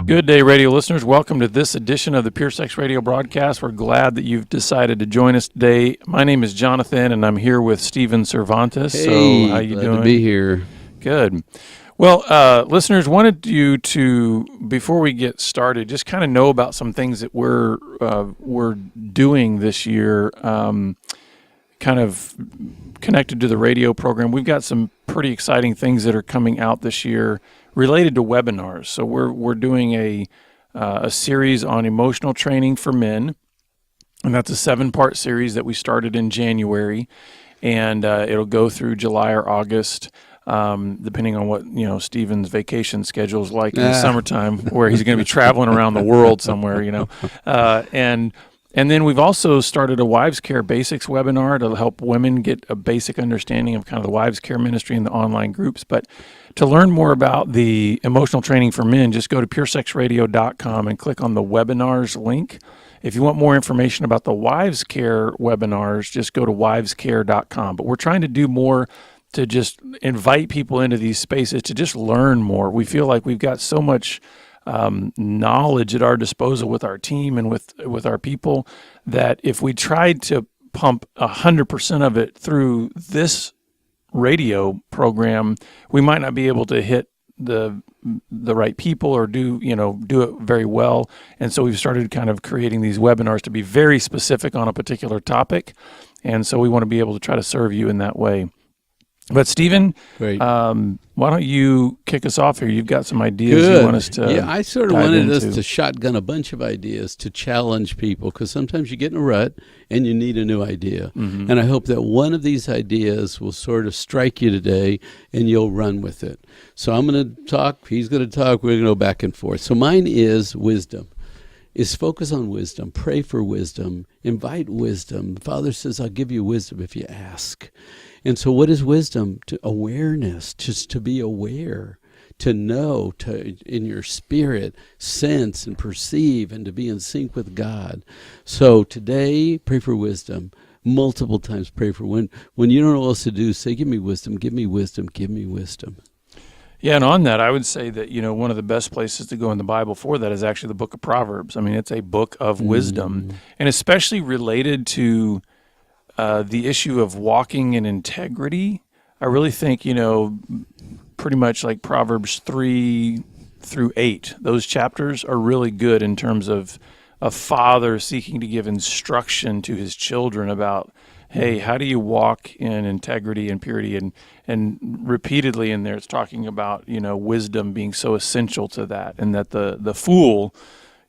Good day, radio listeners. Welcome to this edition of the Pure Sex Radio broadcast. We're glad that you've decided to join us today. My name is Jonathan, and I'm here with Steven Cervantes. Hey, so how you glad doing? to be here. Good. Well, listeners, wanted you to, before we get started, just kind of know about some things that we're doing this year, kind of connected to the radio program. We've got some pretty exciting things that are coming out this year related to webinars. So we're doing a series on emotional training for men, and that's a 7-part series that we started in January, and it'll go through July or August, depending on what Steven's vacation schedule is like in the summertime, where he's going to be traveling around the world somewhere, And then we've also started a Wives Care Basics webinar to help women get a basic understanding of kind of the Wives Care ministry and the online groups. But to learn more about the emotional training for men, just go to puresexradio.com and click on the webinars link. If you want more information about the Wives Care webinars, just go to wivescare.com. But we're trying to do more to just invite people into these spaces to just learn more. We feel like we've got so much knowledge at our disposal with our team and with our people that if we tried to pump 100% of it through this radio program, we might not be able to hit the right people or do it very well. And so we've started kind of creating these webinars to be very specific on a particular topic. And so we want to be able to try to serve you in that way. But Steven, Great. Why don't you kick us off here? You've got some ideas Good. you want us to I sort of wanted us to shotgun a bunch of ideas to challenge people, because sometimes you get in a rut and you need a new idea. Mm-hmm. And I hope that one of these ideas will sort of strike you today and you'll run with it. So I'm going to talk, he's going to talk, we're going to go back and forth. So mine is wisdom. Is focus on wisdom, pray for wisdom, invite wisdom. The Father says, I'll give you wisdom if you ask. And so what is wisdom? Awareness, just to be aware, to know, to in your spirit, sense and perceive, and to be in sync with God. So today, pray for wisdom. Multiple times pray for when you don't know what else to do, say, give me wisdom, give me wisdom, give me wisdom. Yeah, and on that, I would say that, one of the best places to go in the Bible for that is actually the book of Proverbs. I mean, it's a book of wisdom, and especially related to the issue of walking in integrity. I really think, pretty much like Proverbs 3 through 8, those chapters are really good in terms of a father seeking to give instruction to his children about, hey, how do you walk in integrity and purity? And repeatedly in there, it's talking about, wisdom being so essential to that, and that the fool,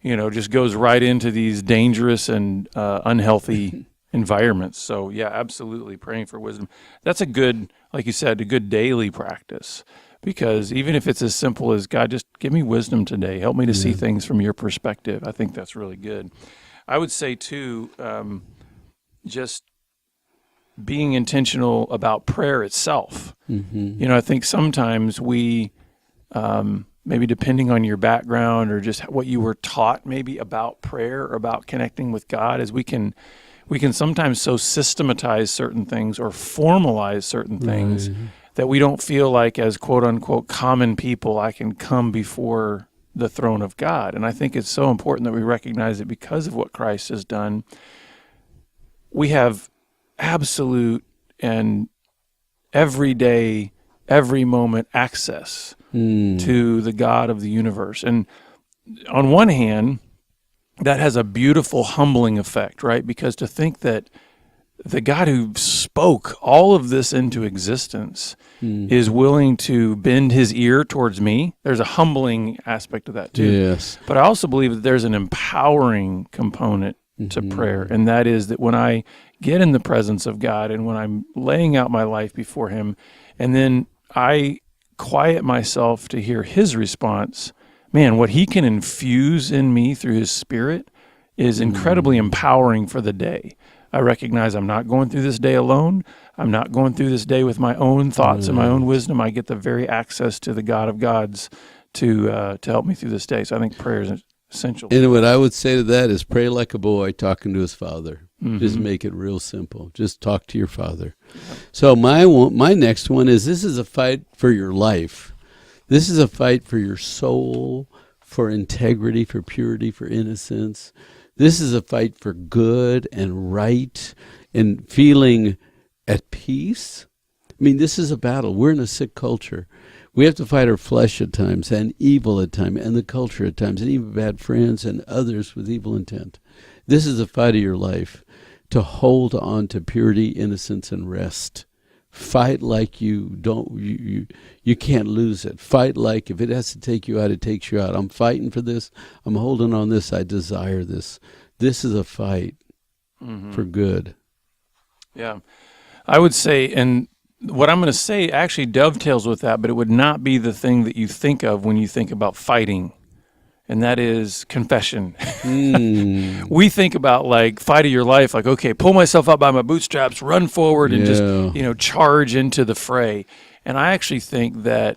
just goes right into these dangerous and unhealthy environments. So yeah, absolutely praying for wisdom. That's a good, like you said, a good daily practice, because even if it's as simple as, God, just give me wisdom today. Help me to see things from your perspective. I think that's really good. I would say too, just being intentional about prayer itself. Mm-hmm. I think sometimes we, maybe depending on your background or just what you were taught maybe about prayer or about connecting with God, is we can sometimes so systematize certain things or formalize certain things that we don't feel like, as quote unquote common people, I can come before the throne of God. And I think it's so important that we recognize that because of what Christ has done, we have absolute and everyday, every moment access to the God of the universe. And on one hand, that has a beautiful, humbling effect, right? Because to think that the God who spoke all of this into existence is willing to bend his ear towards me, there's a humbling aspect of that too. Yes. But I also believe that there's an empowering component to prayer, and that is that when I get in the presence of God and when I'm laying out my life before him, and then I quiet myself to hear his response, man, what he can infuse in me through his Spirit is incredibly empowering for the day. I recognize I'm not going through this day alone. I'm not going through this day with my own thoughts and my own wisdom. I get the very access to the God of gods to help me through this day. So I think prayer is essential. And what I would say to that is pray like a boy talking to his father. Just make it real simple. Just talk to your father. So my next one is, this is a fight for your life. This is a fight for your soul, for integrity, for purity, for innocence. This is a fight for good and right and feeling at peace. I mean, this is a battle. We're in a sick culture. We have to fight our flesh at times and evil at times and the culture at times and even bad friends and others with evil intent. This is a fight of your life, to hold on to purity, innocence, and rest. Fight like you can't lose it. Fight like if it has to take you out, it takes you out. I'm fighting for this. I'm holding on this. I desire this. This is a fight for good. Yeah. I would say, and what I'm going to say actually dovetails with that, but it would not be the thing that you think of when you think about fighting. And that is confession. We think about like fight of your life, like, okay, pull myself up by my bootstraps, run forward and just, charge into the fray. And I actually think that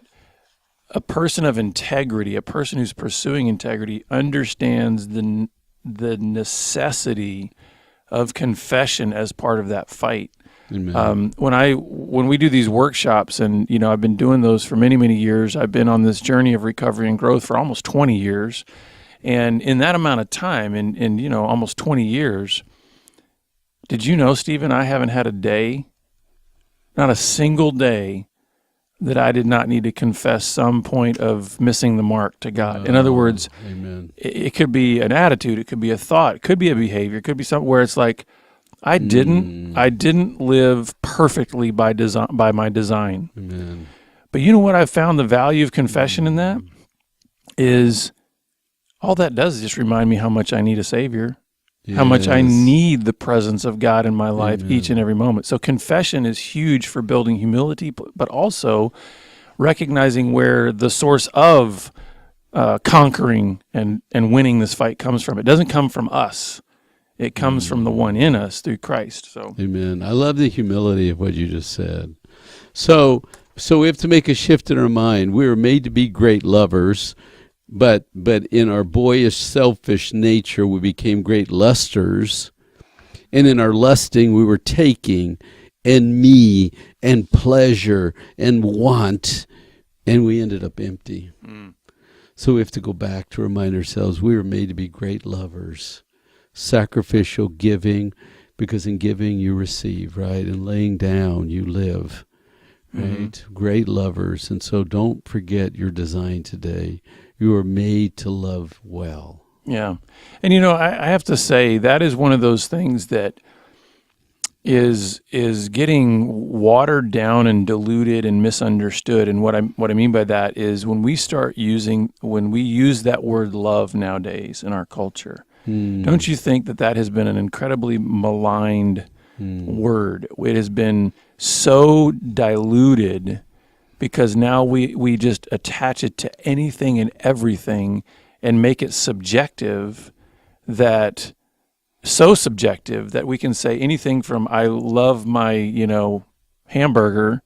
a person of integrity, a person who's pursuing integrity, understands the necessity of confession as part of that fight. When we do these workshops, and I've been doing those for many, many years. I've been on this journey of recovery and growth for almost 20 years, and in that amount of time, in almost 20 years, did you know, Stephen, I haven't had a day, not a single day, that I did not need to confess some point of missing the mark to God. In other words, it could be an attitude, it could be a thought, it could be a behavior, it could be something where it's like, I didn't live perfectly by my design. Amen. But you know what I've found the value of confession in that is all that does is just remind me how much I need a Savior, how much I need the presence of God in my life each and every moment. So confession is huge for building humility, but also recognizing where the source of conquering and winning this fight comes from. It doesn't come from us. It comes from the one in us through Christ. So, amen. I love the humility of what you just said. So we have to make a shift in our mind. We were made to be great lovers, but in our boyish, selfish nature, we became great lusters. And in our lusting, we were taking and me and pleasure and want, and we ended up empty. So we have to go back to remind ourselves we were made to be great lovers. Sacrificial giving, because in giving you receive, right? And laying down you live, right? Great lovers. And so don't forget your design today. You are made to love well. Yeah. And I have to say that is one of those things that is getting watered down and diluted and misunderstood. And what I mean by that is when we use that word love nowadays in our culture, don't you think that has been an incredibly maligned word? It has been so diluted because now we just attach it to anything and everything and make it subjective, so subjective that we can say anything from I love my, hamburger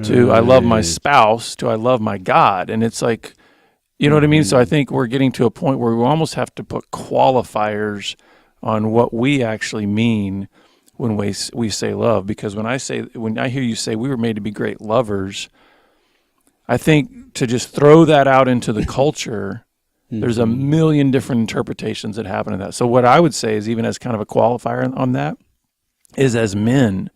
to I love my spouse to I love my God. And it's like, you know what I mean? So I think we're getting to a point where we almost have to put qualifiers on what we actually mean when we say love. Because when I hear you say we were made to be great lovers, I think to just throw that out into the culture, there's a million different interpretations that happen to that. So what I would say is, even as kind of a qualifier on that, is as men,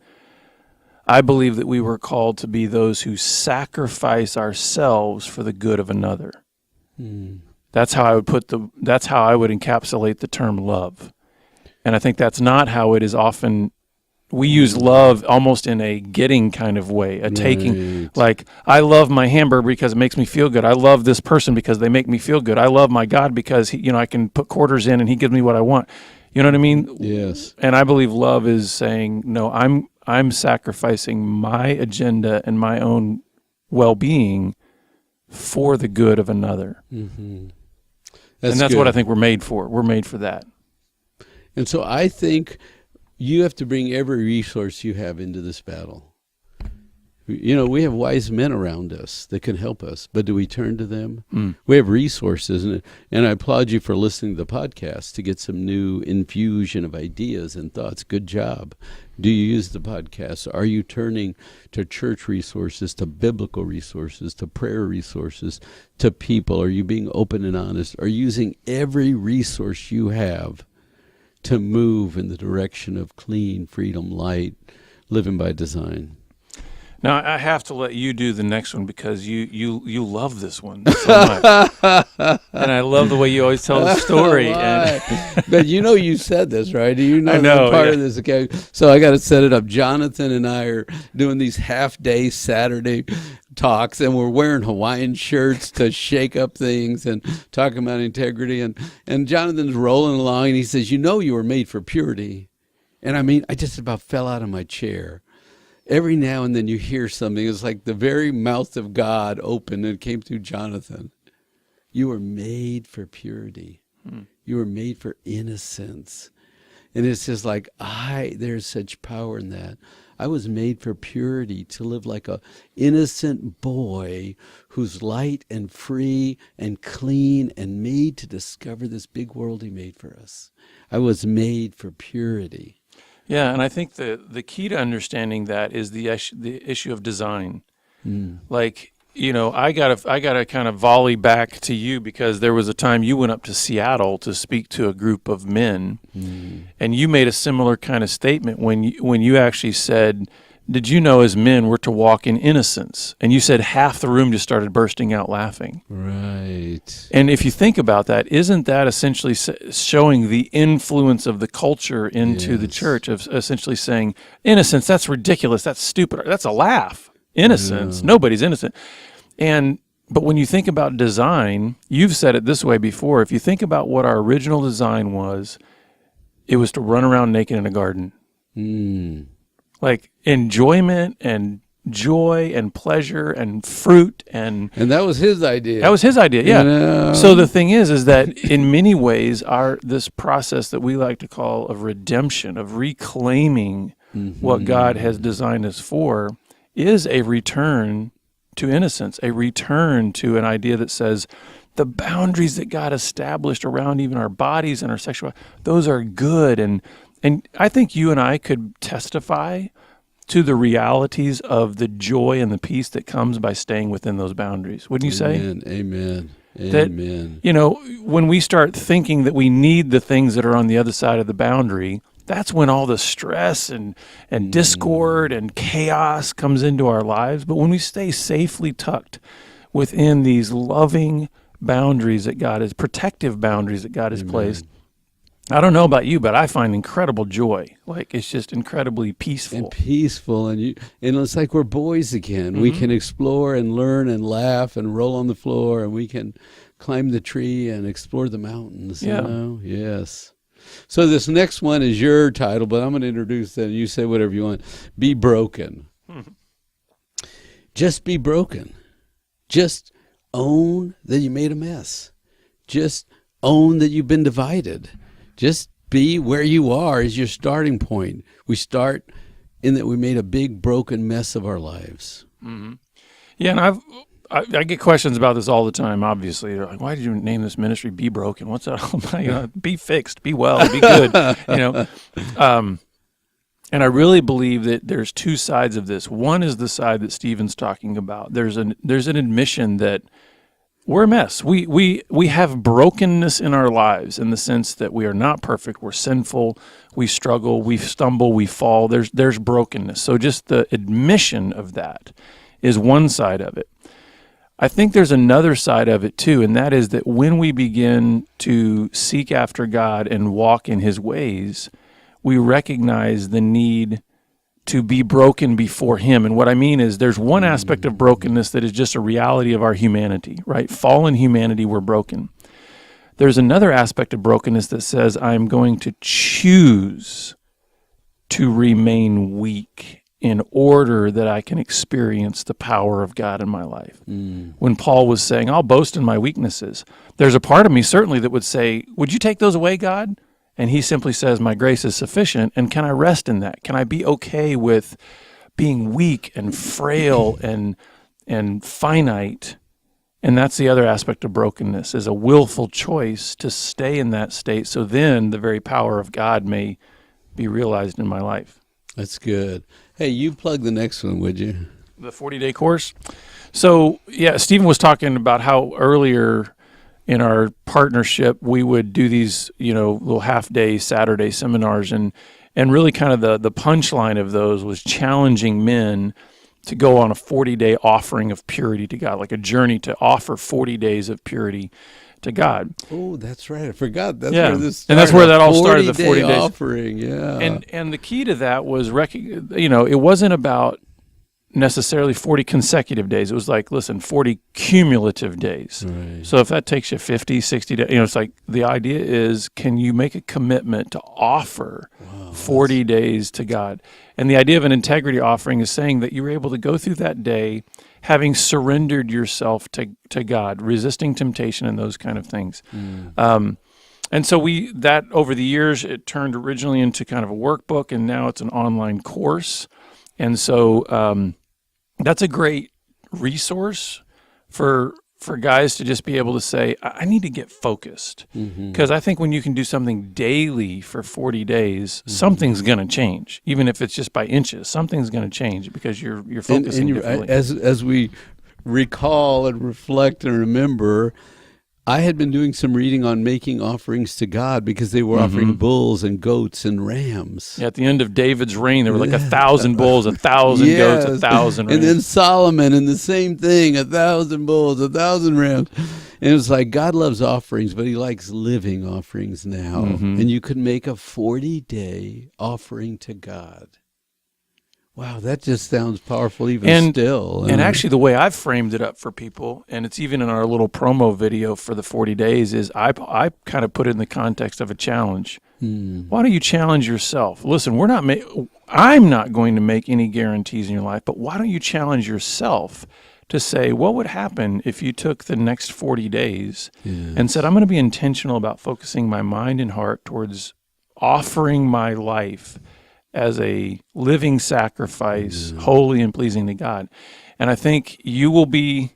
I believe that we were called to be those who sacrifice ourselves for the good of another. That's how I would encapsulate the term love. And I think that's not how it is often. We use love almost in a getting kind of way, a taking. Like, I love my hamburger because it makes me feel good. I love this person because they make me feel good. I love my God because I can put quarters in and he gives me what I want. You know what I mean? Yes. And I believe love is saying, no, I'm sacrificing my agenda and my own well-being for the good of another. That's good. what I think we're made for. We're made for that. And so I think you have to bring every resource you have into this battle. We have wise men around us that can help us, but do we turn to them? We have resources, and I applaud you for listening to the podcast to get some new infusion of ideas and thoughts. Good job. Do you use the podcast? Are you turning to church resources, to biblical resources, to prayer resources, to people? Are you being open and honest? Are you using every resource you have to move in the direction of clean, freedom, light, living by design? Now, I have to let you do the next one because you love this one so much. And I love the way you always tell the story. But you said this, right? I know, part of this. Okay, so I got to set it up. Jonathan and I are doing these half-day Saturday talks, and we're wearing Hawaiian shirts to shake up things and talking about integrity. And Jonathan's rolling along, and he says, you were made for purity. And I just about fell out of my chair. Every now and then you hear something. It's like the very mouth of God opened and it came through Jonathan. You were made for purity. You were made for innocence. And it's just like, there's such power in that. I was made for purity, to live like a innocent boy who's light and free and clean and made to discover this big world he made for us. I was made for purity. Yeah, and I think the key to understanding that is the issue of design. Like, I gotta kind of volley back to you because there was a time you went up to Seattle to speak to a group of men, and you made a similar kind of statement when you actually said, did you know as men we're to walk in innocence? And you said half the room just started bursting out laughing. Right. And if you think about that, isn't that essentially showing the influence of the culture into the church, of essentially saying, innocence, that's ridiculous, that's stupid, that's a laugh. Innocence, nobody's innocent. But when you think about design, you've said it this way before, if you think about what our original design was, it was to run around naked in a garden. Like enjoyment and joy and pleasure and fruit and that was his idea. That was his idea, yeah. So the thing is that in many ways this process that we like to call of redemption, of reclaiming what God has designed us for, is a return to innocence, a return to an idea that says the boundaries that God established around even our bodies and our sexuality, those are good. And I think you and I could testify to the realities of the joy and the peace that comes by staying within those boundaries. Wouldn't you say? Amen. That, when we start thinking that we need the things that are on the other side of the boundary, that's when all the stress and discord and chaos comes into our lives. But when we stay safely tucked within these loving boundaries that God has, protective boundaries that God has placed, I don't know about you, but I find incredible joy. Like, it's just incredibly peaceful. And it's like we're boys again. We can explore and learn and laugh and roll on the floor, and we can climb the tree and explore the mountains. Yes. So this next one is your title, but I'm going to introduce it, and you say whatever you want. Be broken. Just be broken. Just own that you made a mess. Just own that you've been divided. Just be where you are as your starting point. We start in that we made a big broken mess of our lives. Yeah, and I get questions about this all the time, obviously. They're like, why did you name this ministry Be Broken? What's that all about? Be fixed, be well, be good. And I really believe that there's two sides of this. One is the side that Stephen's talking about. There's an admission that we're a mess. We have brokenness in our lives in the sense that we are not perfect. We're sinful. We struggle. We stumble. We fall. There's brokenness. So just the admission of that is one side of it. I think there's another side of it too, and that is that when we begin to seek after God and walk in His ways, we recognize the need to be broken before Him. And what I mean is there's one aspect of brokenness that is just a reality of our humanity, right? Fallen humanity, we're broken. There's another aspect of brokenness that says I'm going to choose to remain weak in order that I can experience the power of God in my life. When Paul was saying, I'll boast in my weaknesses, there's a part of me certainly that would say, would you take those away, God? And he simply says, my grace is sufficient, and can I rest in that? Can I be okay with being weak and frail and finite. And that's the other aspect of brokenness, is a willful choice to stay in that state, so then the very power of God may be realized in my life. That's good. Hey, you plug the next one, would you? The 40-day course. So, yeah, Stephen was talking about how earlier in our partnership we would do these, little half-day Saturday seminars, and really kind of the punchline of those was challenging men to go on a 40-day offering of purity to God, like a journey to offer 40 days of purity to God. Oh, that's right. I forgot. That's Yeah. where this started. And that's where that all started, the 40 days offering. Yeah. And the key to that was, it wasn't about necessarily 40 consecutive days. It was like, listen, 40 cumulative days. Right. So if that takes you 50, 60 days, it's like the idea is, can you make a commitment to offer 40 days to God? And the idea of an integrity offering is saying that you were able to go through that day having surrendered yourself to God, resisting temptation and those kind of things. And so that over the years, it turned originally into kind of a workbook, and now it's an online course. And so that's a great resource for guys to just be able to say, I need to get focused. Because I think when you can do something daily for 40 days, something's going to change. Even if it's just by inches, something's going to change because you're focusing differently. As we recall and reflect and remember, I had been doing some reading on making offerings to God because they were offering bulls and goats and rams. Yeah, at the end of David's reign, there were like 1,000 bulls, 1,000 goats, 1,000 rams. And then Solomon, and the same thing, 1,000 bulls, 1,000 rams. And it was like, God loves offerings, but he likes living offerings now. And you could make a 40-day offering to God. Wow, that just sounds powerful still. And actually the way I've framed it up for people, and it's even in our little promo video for the 40 days, is I kind of put it in the context of a challenge. Why don't you challenge yourself? Listen, I'm not going to make any guarantees in your life, but why don't you challenge yourself to say, what would happen if you took the next 40 days and said, I'm going to be intentional about focusing my mind and heart towards offering my life as a living sacrifice, holy and pleasing to God. And I think you will be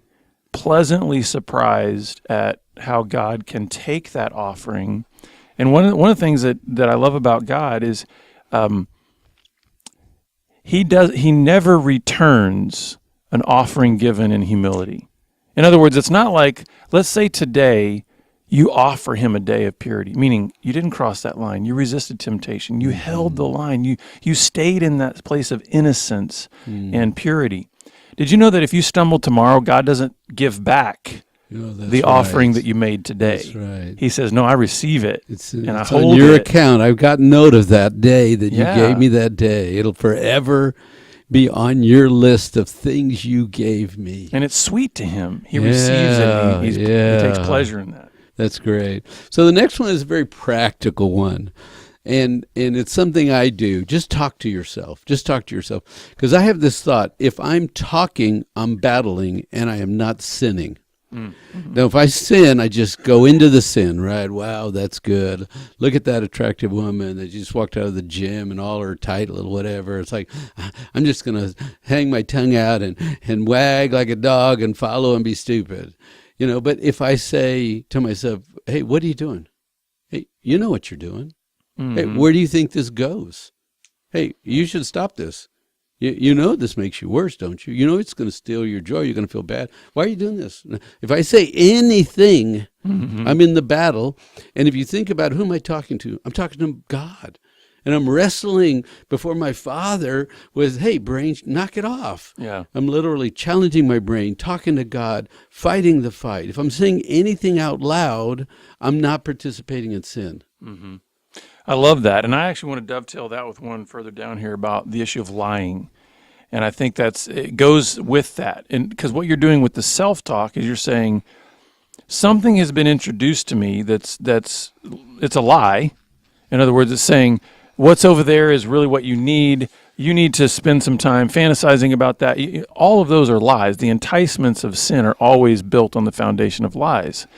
pleasantly surprised at how God can take that offering. And one of the things that I love about God is he never returns an offering given in humility. In other words, it's not like, let's say today you offer him a day of purity, meaning you didn't cross that line. You resisted temptation. You held the line. You stayed in that place of innocence and purity. Did you know that if you stumble tomorrow, God doesn't give back the offering that you made today? That's right. He says, no, I receive it, and I hold on your it. account. I've got note of that day that you gave me that day. It'll forever be on your list of things you gave me. And it's sweet to him. He receives it. He takes pleasure in that. That's great. So the next one is a very practical one. And it's something I do. Just talk to yourself. Just talk to yourself. Because I have this thought, if I'm talking, I'm battling, and I am not sinning. Now, if I sin, I just go into the sin, right? Wow, that's good. Look at that attractive woman that just walked out of the gym and all her tight little whatever. It's like, I'm just going to hang my tongue out and wag like a dog and follow and be stupid. But if I say to myself, hey, what are you doing? Hey, you know what you're doing. Hey, where do you think this goes? Hey, you should stop this. You know this makes you worse, don't you? You know it's going to steal your joy. You're going to feel bad. Why are you doing this? If I say anything, I'm in the battle. And if you think about who am I talking to? I'm talking to God. And I'm wrestling before my Father with, hey, brain, knock it off. Yeah. I'm literally challenging my brain, talking to God, fighting the fight. If I'm saying anything out loud, I'm not participating in sin. I love that. And I actually want to dovetail that with one further down here about the issue of lying. And I think it goes with that. And because what you're doing with the self-talk is you're saying, something has been introduced to me it's a lie. In other words, it's saying, what's over there is really what you need. You need to spend some time fantasizing about that. All of those are lies. The enticements of sin are always built on the foundation of lies.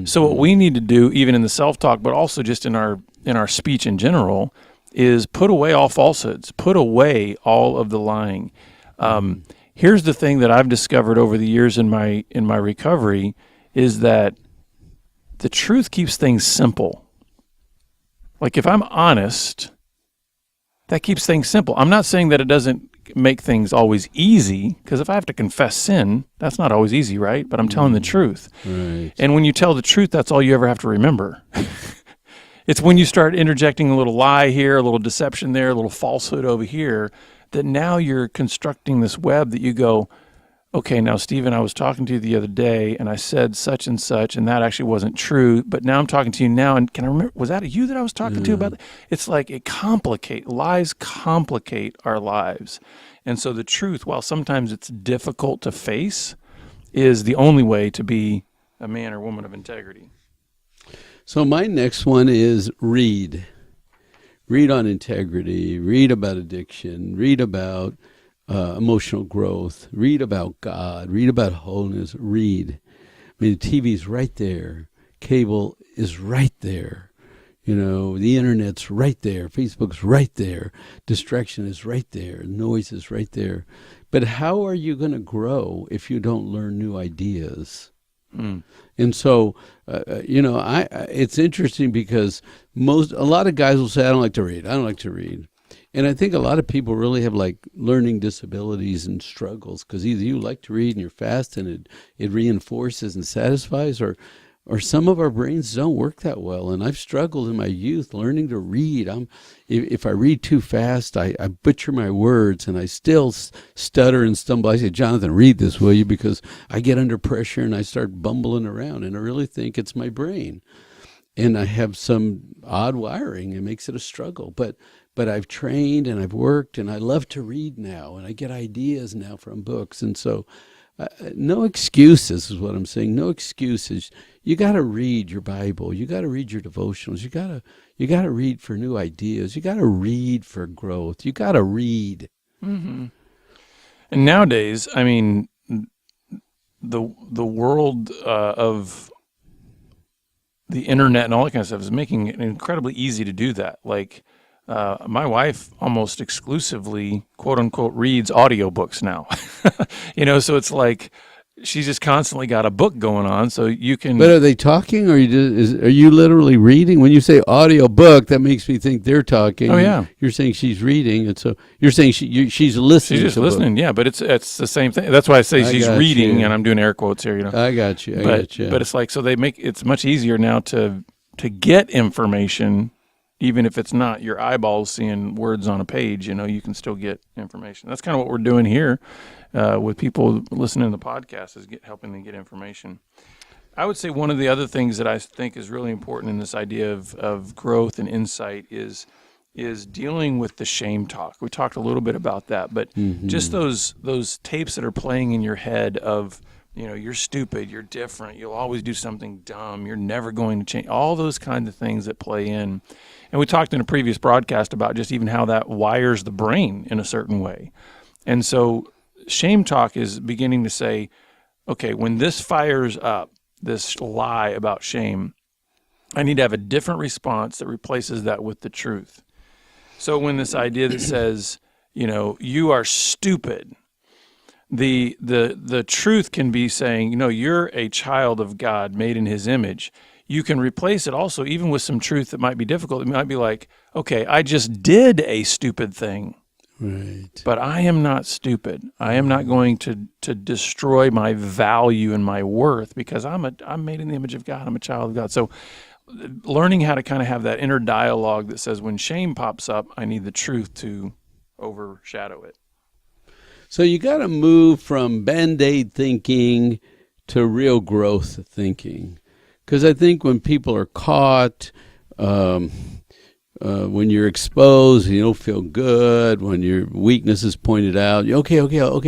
So what we need to do, even in the self-talk, but also just in our speech in general, is put away all falsehoods, put away all of the lying. Here's the thing that I've discovered over the years in my recovery is that the truth keeps things simple. Like if I'm honest, that keeps things simple. I'm not saying that it doesn't make things always easy, because if I have to confess sin, that's not always easy, right? But I'm telling the truth. Right. And when you tell the truth, that's all you ever have to remember. It's when you start interjecting a little lie here, a little deception there, a little falsehood over here, that now you're constructing this web that you go, okay, now, Stephen, I was talking to you the other day, and I said such, and that actually wasn't true, but now I'm talking to you now, and can I remember, was that you that I was talking to about that? It's like lies complicate our lives. And so the truth, while sometimes it's difficult to face, is the only way to be a man or woman of integrity. So my next one is read. Read on integrity, read about addiction, read about emotional growth, read about God, read about holiness, read. I mean, the TV's right there. Cable is right there. The internet's right there. Facebook's right there. Distraction is right there. Noise is right there. But how are you going to grow if you don't learn new ideas? And so, it's interesting because a lot of guys will say, I don't like to read. And I think a lot of people really have like learning disabilities and struggles, because either you like to read and you're fast and it reinforces and satisfies, or some of our brains don't work that well. And I've struggled in my youth learning to read. If I read too fast, I butcher my words, and I still stutter and stumble. I say, Jonathan, read this, will you? Because I get under pressure and I start bumbling around, and I really think it's my brain. And I have some odd wiring. It makes it a struggle. But I've trained and I've worked, and I love to read now, and I get ideas now from books. And so no excuses is what I'm saying. No excuses. You got to read your Bible. You got to read your devotionals. You got to read for new ideas. You got to read for growth. You got to read. Mm-hmm. And nowadays, I mean, the world of the internet and all that kind of stuff is making it incredibly easy to do that. Like, my wife almost exclusively, quote unquote, reads audiobooks now. So it's like she's just constantly got a book going on, so you can. But are they talking, or are you literally reading? When you say audio book, that makes me think they're talking. Oh yeah, you're saying she's reading, and so you're saying she's listening. She's just listening, yeah. But it's the same thing. That's why I say she's reading, and I'm doing air quotes here. I got you. But it's like, so they make it's much easier now to get information. Even if it's not your eyeballs seeing words on a page, you can still get information. That's kind of what we're doing here with people listening to the podcast, is helping them get information. I would say one of the other things that I think is really important in this idea of growth and insight is dealing with the shame talk. We talked a little bit about that, but just those tapes that are playing in your head of, you're stupid, you're different, you'll always do something dumb, you're never going to change, all those kinds of things that play in. And we talked in a previous broadcast about just even how that wires the brain in a certain way. And so shame talk is beginning to say, okay, when this fires up, this lie about shame, I need to have a different response that replaces that with the truth. So when this idea that says, you are stupid, the truth can be saying, you're a child of God made in his image. You can replace it also even with some truth that might be difficult. It might be like, okay, I just did a stupid thing. Right. But I am not stupid. I am not going to destroy my value and my worth, because I'm made in the image of God. I'm a child of God. So learning how to kind of have that inner dialogue that says, when shame pops up, I need the truth to overshadow it. So you got to move from Band-Aid thinking to real growth thinking. Because I think when people are caught, when you're exposed, you don't feel good. When your weakness is pointed out, okay, I'll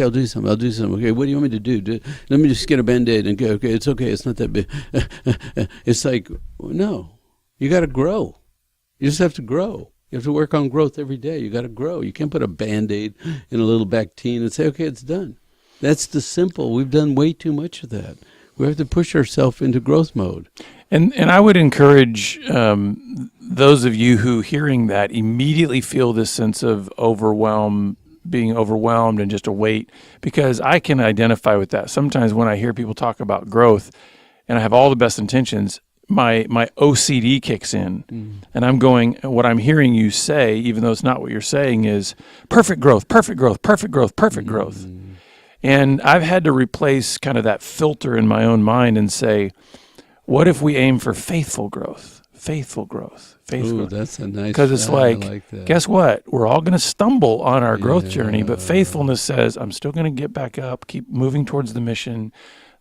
do something. Okay, what do you want me to do? Let me just get a Band-Aid and go. Okay, it's okay. It's not that big. It's like, no, you got to grow. You just have to grow. You have to work on growth every day. You got to grow. You can't put a Band-Aid in a little Bactine and say, okay, it's done. That's the simple. We've done way too much of that. We have to push ourselves into growth mode. And I would encourage those of you who, hearing that, immediately feel this sense of being overwhelmed and just a weight, because I can identify with that. Sometimes when I hear people talk about growth, and I have all the best intentions, my OCD kicks in, and I'm going, what I'm hearing you say, even though it's not what you're saying, is perfect growth, perfect growth, perfect growth, perfect growth. And I've had to replace kind of that filter in my own mind and say, what if we aim for faithful growth? Faithful growth. Faithful growth. That's a nice. Because it's like guess what? We're all going to stumble on our growth journey, but faithfulness says, I'm still going to get back up, keep moving towards the mission.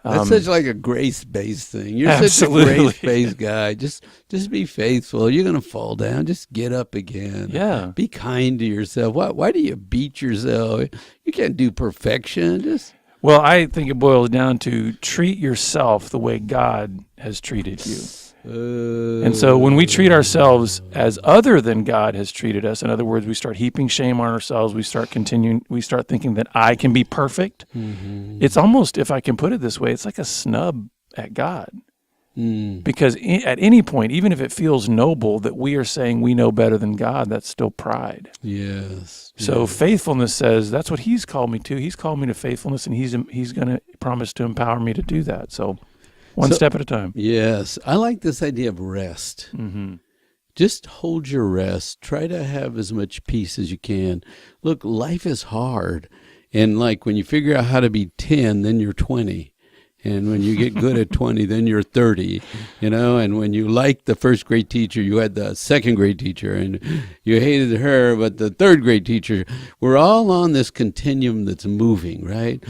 That's such like a grace-based thing. You're absolutely. Such a grace-based guy. Just be faithful. You're going to fall down. Just get up again. Yeah. Be kind to yourself. Why do you beat yourself? You can't do perfection. Well, I think it boils down to treat yourself the way God has treated you. And so when we treat ourselves as other than God has treated us, in other words, we start heaping shame on ourselves, we start thinking that I can be perfect. It's almost, if I can put it this way, it's like a snub at God. Because at any point, even if it feels noble that we are saying we know better than God, that's still pride. Yes. So faithfulness says that's what He's called me to. He's called me to faithfulness, and He's going to promise to empower me to do that. So one step at a time. Yes. I like this idea of rest. Just hold your rest. Try to have as much peace as you can. Look, life is hard. And like when you figure out how to be 10, then you're 20. And when you get good at 20, then you're 30, and when you like the first grade teacher, you had the second grade teacher, and you hated her, but the third grade teacher. We're all on this continuum that's moving, right?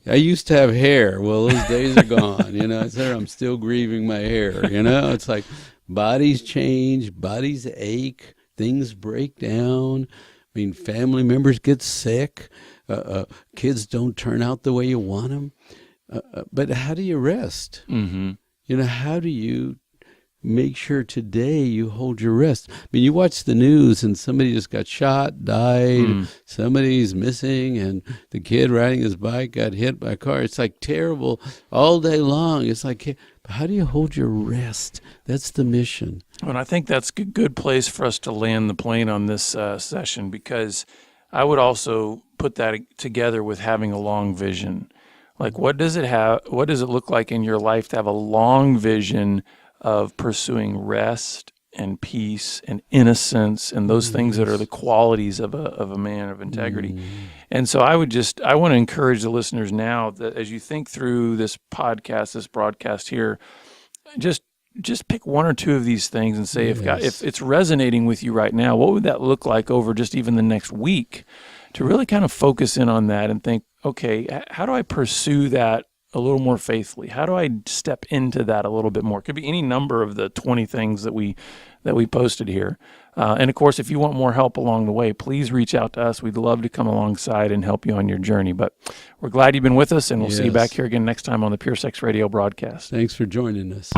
I used to have hair. Well, those days are gone. Sir, I'm still grieving my hair. It's like bodies change, bodies ache, things break down. I mean, family members get sick. Kids don't turn out the way you want them. But how do you rest? How do you make sure today you hold your rest? I mean, you watch the news and somebody just got shot, died, somebody's missing, and the kid riding his bike got hit by a car. It's like terrible all day long. It's like, how do you hold your rest? That's the mission. And I think that's a good place for us to land the plane on this session, because I would also put that together with having a long vision. Like, what does it look like in your life to have a long vision of pursuing rest and peace and innocence and those things that are the qualities of a man of integrity? And so I want to encourage the listeners now that as you think through this broadcast here, just pick one or two of these things and say, if it's resonating with you right now, what would that look like over just even the next week? To really kind of focus in on that and think, okay, how do I pursue that a little more faithfully? How do I step into that a little bit more? It could be any number of the 20 things that we posted here. And of course, if you want more help along the way, please reach out to us. We'd love to come alongside and help you on your journey. But we're glad you've been with us, and we'll see you back here again next time on the Pure Sex Radio broadcast. Thanks for joining us.